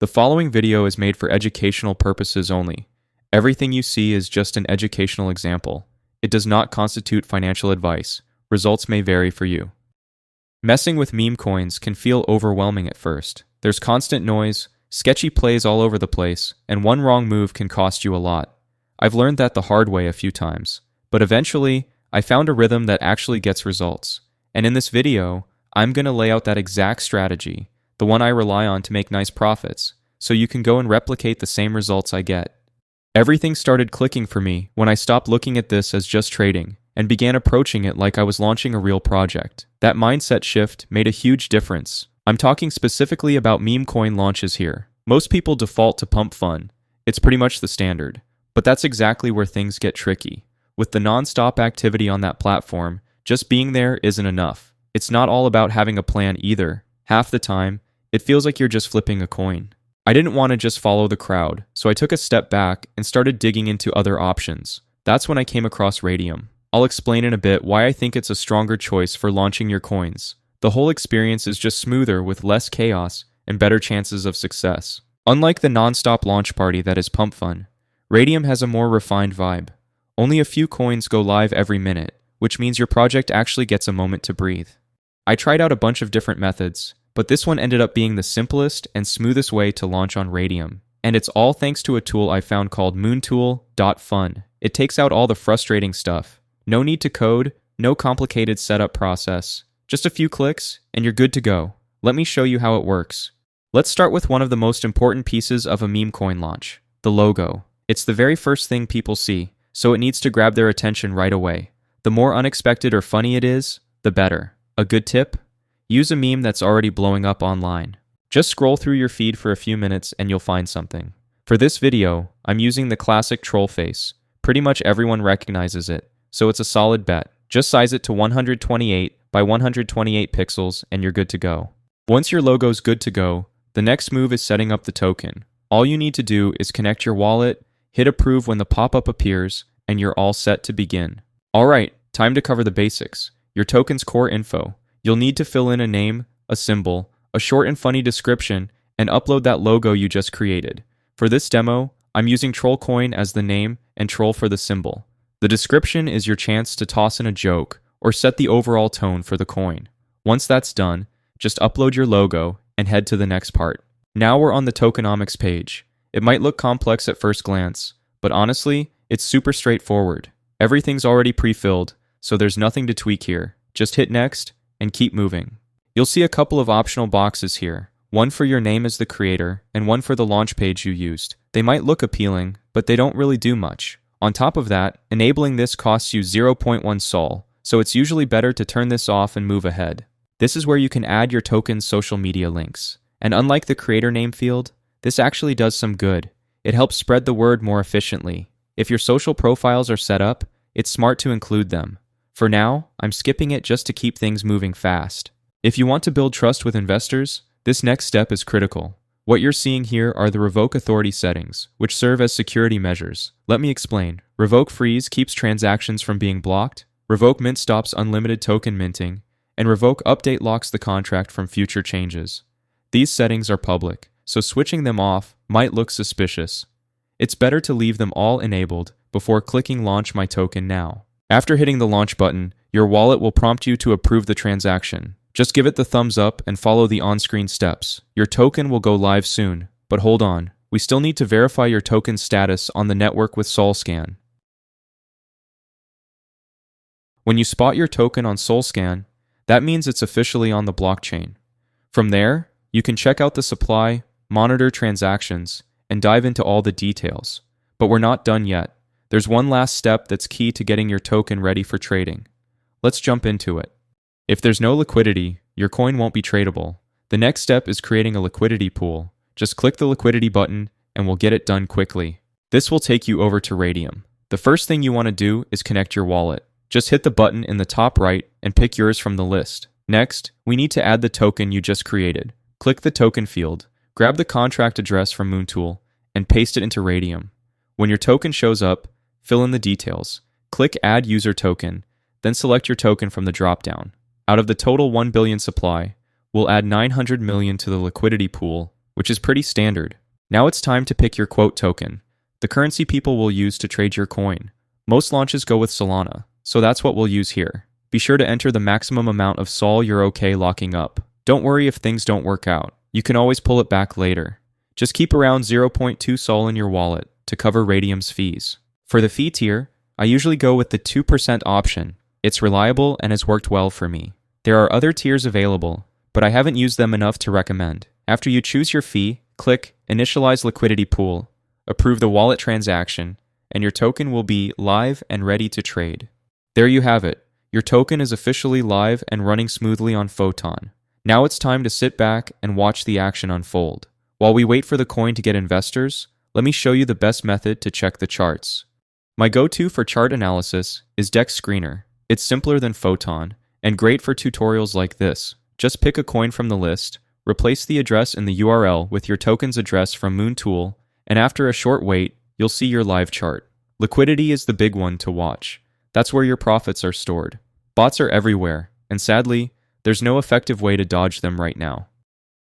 The following video is made for educational purposes only. Everything you see is just an educational example. It does not constitute financial advice. Results may vary for you. Messing with meme coins can feel overwhelming at first. There's constant noise, sketchy plays all over the place, and one wrong move can cost you a lot. I've learned that the hard way a few times, but eventually, I found a rhythm that actually gets results. And in this video, I'm going to lay out that exact strategy, the one I rely on to make nice profits, so you can go and replicate the same results I get. Everything started clicking for me when I stopped looking at this as just trading and began approaching it like I was launching a real project. That mindset shift made a huge difference. I'm talking specifically about Memecoin launches here. Most people default to pump fun. It's pretty much the standard. But that's exactly where things get tricky. With the non-stop activity on that platform, just being there isn't enough. It's not all about having a plan either. Half the time, it feels like you're just flipping a coin. I didn't want to just follow the crowd, so I took a step back and started digging into other options. That's when I came across Raydium. I'll explain in a bit why I think it's a stronger choice for launching your coins. The whole experience is just smoother with less chaos and better chances of success. Unlike the non-stop launch party that is pump fun, Raydium has a more refined vibe. Only a few coins go live every minute, which means your project actually gets a moment to breathe. I tried out a bunch of different methods, but this one ended up being the simplest and smoothest way to launch on Raydium. And it's all thanks to a tool I found called moontool.fun. It takes out all the frustrating stuff. No need to code, no complicated setup process. Just a few clicks, and you're good to go. Let me show you how it works. Let's start with one of the most important pieces of a meme coin launch, the logo. It's the very first thing people see, so it needs to grab their attention right away. The more unexpected or funny it is, the better. A good tip? Use a meme that's already blowing up online. Just scroll through your feed for a few minutes and you'll find something. For this video, I'm using the classic troll face. Pretty much everyone recognizes it, so it's a solid bet. Just size it to 128 by 128 pixels and you're good to go. Once your logo's good to go, the next move is setting up the token. All you need to do is connect your wallet, hit approve when the pop-up appears, and you're all set to begin. Alright, time to cover the basics. Your token's core info. You'll need to fill in a name, a symbol, a short and funny description, and upload that logo you just created. For this demo, I'm using Trollcoin as the name and troll for the symbol. The description is your chance to toss in a joke or set the overall tone for the coin. Once that's done, just upload your logo and head to the next part. Now we're on the tokenomics page. It might look complex at first glance, but honestly, it's super straightforward. Everything's already pre-filled, so there's nothing to tweak here. Just hit next and keep moving. You'll see a couple of optional boxes here, one for your name as the creator and one for the launch page you used. They might look appealing, but they don't really do much. On top of that, enabling this costs you 0.1 Sol, so it's usually better to turn this off and move ahead. This is where you can add your token's social media links. And unlike the creator name field, this actually does some good. It helps spread the word more efficiently. If your social profiles are set up, it's smart to include them. For now, I'm skipping it just to keep things moving fast. If you want to build trust with investors, this next step is critical. What you're seeing here are the revoke authority settings, which serve as security measures. Let me explain. Revoke freeze keeps transactions from being blocked, revoke mint stops unlimited token minting, and revoke update locks the contract from future changes. These settings are public, so switching them off might look suspicious. It's better to leave them all enabled before clicking Launch My Token Now. After hitting the launch button, your wallet will prompt you to approve the transaction. Just give it the thumbs up and follow the on-screen steps. Your token will go live soon, but hold on. We still need to verify your token status on the network with SolScan. When you spot your token on SolScan, that means it's officially on the blockchain. From there, you can check out the supply, monitor transactions, and dive into all the details. But we're not done yet. There's one last step that's key to getting your token ready for trading. Let's jump into it. If there's no liquidity, your coin won't be tradable. The next step is creating a liquidity pool. Just click the liquidity button and we'll get it done quickly. This will take you over to Raydium. The first thing you want to do is connect your wallet. Just hit the button in the top right and pick yours from the list. Next, we need to add the token you just created. Click the token field, grab the contract address from Moontool, and paste it into Raydium. When your token shows up, fill in the details. Click Add User Token, then select your token from the dropdown. Out of the total 1 billion supply, we'll add 900 million to the liquidity pool which is pretty standard. Now it's time to pick your quote token, the currency people will use to trade your coin. Most launches go with Solana, so that's what we'll use here. Be sure to enter the maximum amount of Sol you're okay locking up. Don't worry if things don't work out. You can always pull it back later. Just keep around 0.2 Sol in your wallet to cover Radium's fees. For the fee tier, I usually go with the 2% option. It's reliable and has worked well for me. There are other tiers available, but I haven't used them enough to recommend. After you choose your fee, click Initialize Liquidity Pool, approve the wallet transaction, and your token will be live and ready to trade. There you have it. Your token is officially live and running smoothly on Photon. Now it's time to sit back and watch the action unfold. While we wait for the coin to get investors, let me show you the best method to check the charts. My go-to for chart analysis is Dex Screener. It's simpler than Photon, and great for tutorials like this. Just pick a coin from the list, replace the address in the URL with your token's address from Moontool, and after a short wait, you'll see your live chart. Liquidity is the big one to watch. That's where your profits are stored. Bots are everywhere, and sadly, there's no effective way to dodge them right now.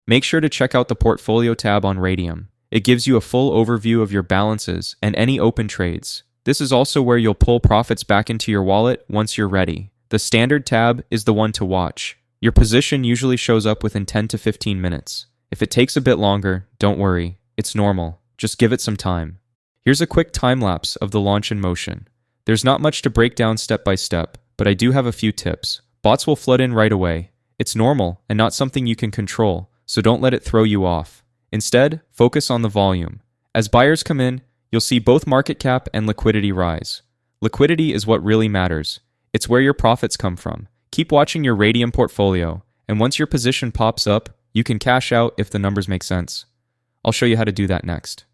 Make sure to check out the Portfolio tab on Radium. It gives you a full overview of your balances and any open trades. This is also where you'll pull profits back into your wallet once you're ready. The Standard tab is the one to watch. Your position usually shows up within 10 to 15 minutes. If it takes a bit longer, don't worry. It's normal. Just give it some time. Here's a quick time-lapse of the launch in motion. There's not much to break down step by step, but I do have a few tips. Bots will flood in right away. It's normal and not something you can control, so don't let it throw you off. Instead, focus on the volume. As buyers come in, you'll see both market cap and liquidity rise. Liquidity is what really matters. It's where your profits come from. Keep watching your Radium portfolio, and once your position pops up, you can cash out if the numbers make sense. I'll show you how to do that next.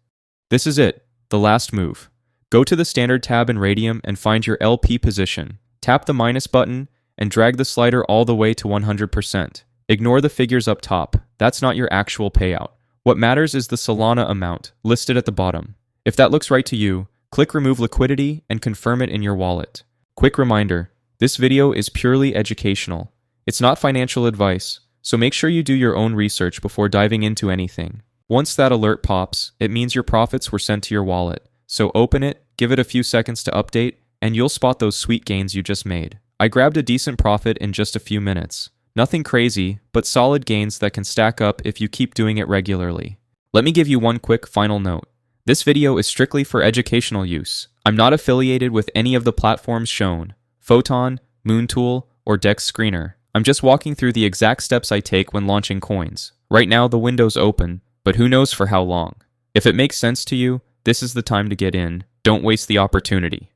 This is it, the last move. Go to the Standard tab in Radium and find your LP position. Tap the minus button and drag the slider all the way to 100%. Ignore the figures up top. That's not your actual payout. What matters is the Solana amount, listed at the bottom. If that looks right to you, click Remove Liquidity and confirm it in your wallet. Quick reminder, this video is purely educational. It's not financial advice, so make sure you do your own research before diving into anything. Once that alert pops, it means your profits were sent to your wallet. So open it, give it a few seconds to update, and you'll spot those sweet gains you just made. I grabbed a decent profit in just a few minutes. Nothing crazy, but solid gains that can stack up if you keep doing it regularly. Let me give you one quick final note. This video is strictly for educational use. I'm not affiliated with any of the platforms shown, Photon, Moontool, or Dex Screener. I'm just walking through the exact steps I take when launching coins. Right now the window's open, but who knows for how long. If it makes sense to you, this is the time to get in. Don't waste the opportunity.